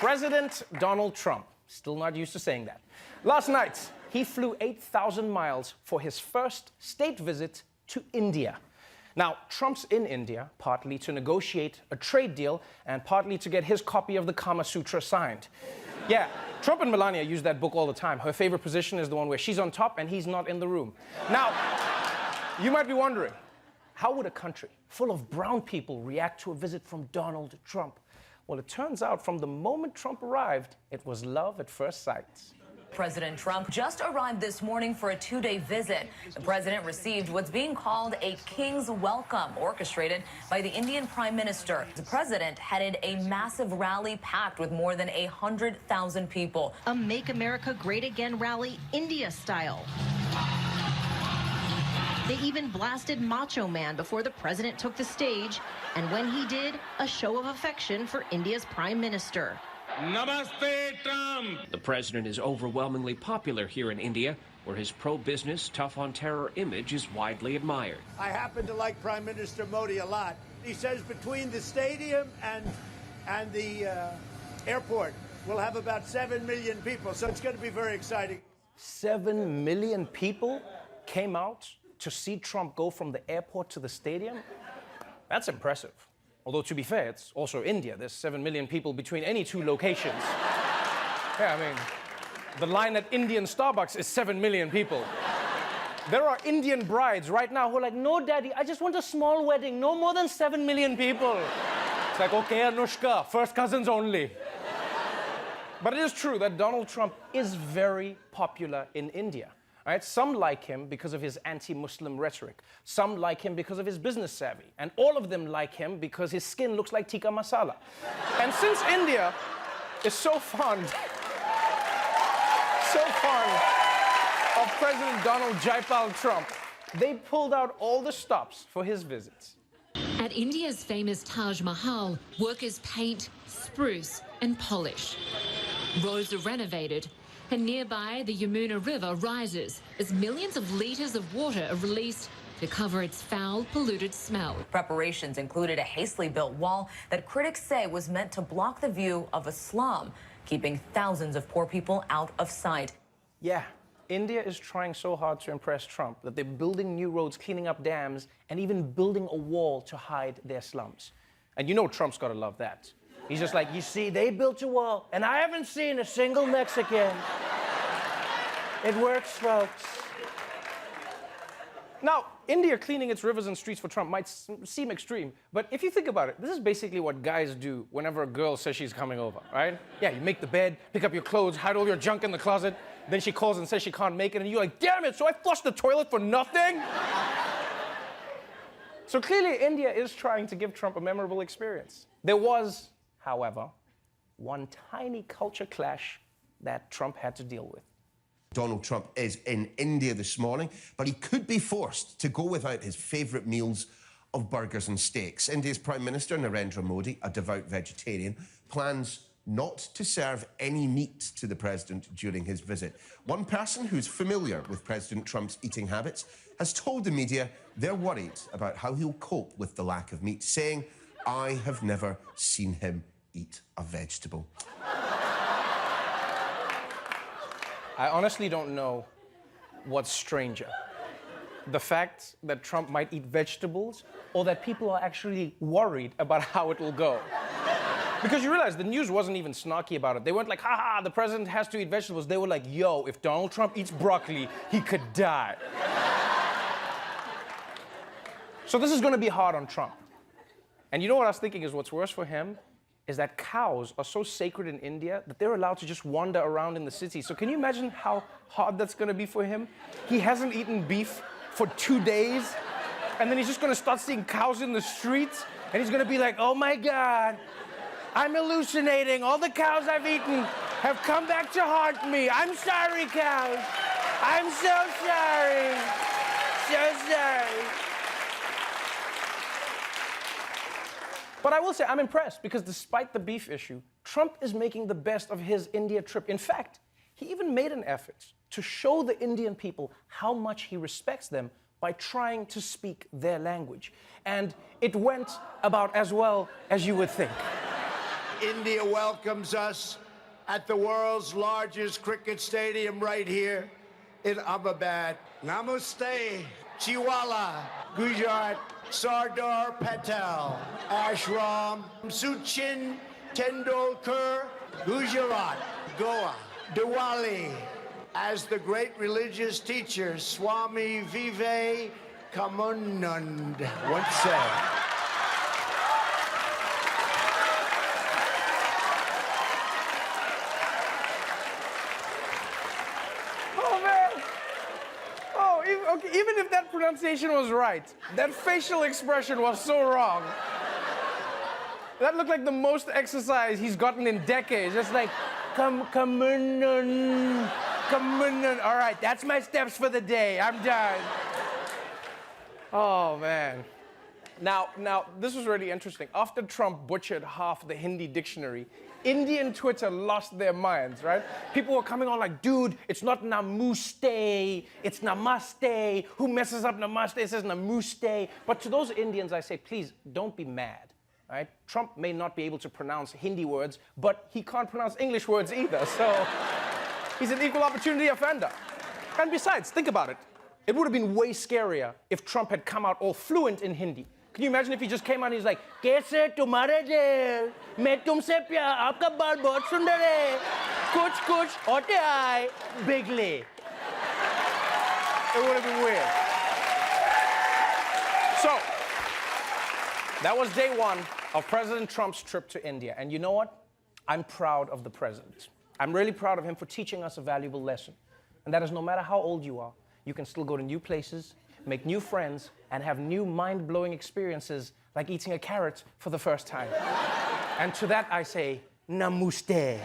President Donald Trump, still not used to saying that. Last night, he flew 8,000 miles for his first state visit to India. Now, Trump's in India partly to negotiate a trade deal and partly to get his copy of the Kama Sutra signed. Yeah, Trump and Melania use that book all the time. Her favorite position is the one where she's on top and he's not in the room. Now, you might be wondering, how would a country full of brown people react to a visit from Donald Trump? Well, it turns out from the moment Trump arrived, it was love at first sight. President Trump just arrived this morning for a two-day visit. The president received what's being called a king's welcome, orchestrated by the Indian Prime Minister. The president headed a massive rally packed with more than 100,000 people. A Make America Great Again rally, India style. They even blasted Macho Man before the president took the stage, and when he did, a show of affection for India's Prime Minister. Namaste, Trump! The president is overwhelmingly popular here in India, where his pro-business, tough-on-terror image is widely admired. I happen to like Prime Minister Modi a lot. He says between the stadium and the airport, we'll have about 7 million people, so it's going to be very exciting. 7 million people came out to see Trump go from the airport to the stadium? That's impressive. Although, to be fair, it's also India. There's 7 million people between any two locations. Yeah, I mean, the line at Indian Starbucks is 7 million people. There are Indian brides right now who are like, no, daddy, I just want a small wedding, no more than 7 million people. It's like, okay, Anushka, first cousins only. But it is true that Donald Trump is very popular in India. Right? Some like him because of his anti-Muslim rhetoric. Some like him because of his business savvy. And all of them like him because his skin looks like tikka masala. And since India is so fond of President Donald Jaipal Trump, they pulled out all the stops for his visits. At India's famous Taj Mahal, workers paint, spruce and polish. Roads are renovated, and nearby, the Yamuna River rises as millions of litres of water are released to cover its foul, polluted smell. Preparations included a hastily built wall that critics say was meant to block the view of a slum, keeping thousands of poor people out of sight. Yeah, India is trying so hard to impress Trump that they're building new roads, cleaning up dams, and even building a wall to hide their slums. And you know Trump's got to love that. He's just like, you see, they built a wall, and I haven't seen a single Mexican. It works, folks. Now, India cleaning its rivers and streets for Trump might seem extreme, but if you think about it, this is basically what guys do whenever a girl says she's coming over, right? Yeah, you make the bed, pick up your clothes, hide all your junk in the closet, then she calls and says she can't make it, and you're like, damn it, so I flushed the toilet for nothing? So clearly, India is trying to give Trump a memorable experience. There was, however, one tiny culture clash that Trump had to deal with. Donald Trump is in India this morning, but he could be forced to go without his favourite meals of burgers and steaks. India's Prime Minister, Narendra Modi, a devout vegetarian, plans not to serve any meat to the president during his visit. One person who's familiar with President Trump's eating habits has told the media they're worried about how he'll cope with the lack of meat, saying, "I have never seen him eat a vegetable." I honestly don't know what's stranger. The fact that Trump might eat vegetables, or that people are actually worried about how it will go. Because you realize the news wasn't even snarky about it. They weren't like, haha, the president has to eat vegetables. They were like, yo, if Donald Trump eats broccoli, he could die. So this is going to be hard on Trump. And you know what I was thinking is what's worse for him? Is that cows are so sacred in India that they're allowed to just wander around in the city. So can you imagine how hard that's going to be for him? He hasn't eaten beef for 2 days, and then he's just going to start seeing cows in the streets, and he's going to be like, oh my God, I'm hallucinating. All the cows I've eaten have come back to haunt me. I'm sorry, cows. I'm so sorry. So sorry. But I will say I'm impressed because despite the beef issue, Trump is making the best of his India trip. In fact, he even made an effort to show the Indian people how much he respects them by trying to speak their language. And it went about as well as you would think. India welcomes us at the world's largest cricket stadium right here in Ahmedabad. Namaste, Chiwala, Gujarat, Sardar Patel, Ashram, Sachin Tendulkar, Gujarat, Goa, Diwali, as the great religious teacher Swami Vivekanand once said. Oh, man. Oh, even if that pronunciation was right, that facial expression was so wrong. That looked like the most exercise he's gotten in decades. Just like, come on. All right, that's my steps for the day. I'm done. Oh, man. Now, this was really interesting. After Trump butchered half the Hindi dictionary, Indian Twitter lost their minds, right? People were coming on like, dude, it's not namaste, it's namaste. Who messes up namaste? It says namaste. But to those Indians, I say, please, don't be mad, right? Trump may not be able to pronounce Hindi words, but he can't pronounce English words either, so he's an equal opportunity offender. And besides, think about it. It would have been way scarier if Trump had come out all fluent in Hindi. Can you imagine if he just came out and he's like, "Kaise tumhare dil? Main tumse pyar, aapka baal bahut sundar hai. Kuch hote aaye, bigly." It would have been weird. So, that was day one of President Trump's trip to India. And you know what? I'm proud of the president. I'm really proud of him for teaching us a valuable lesson. And that is no matter how old you are, you can still go to new places, make new friends, and have new mind-blowing experiences like eating a carrot for the first time. And to that I say, namaste.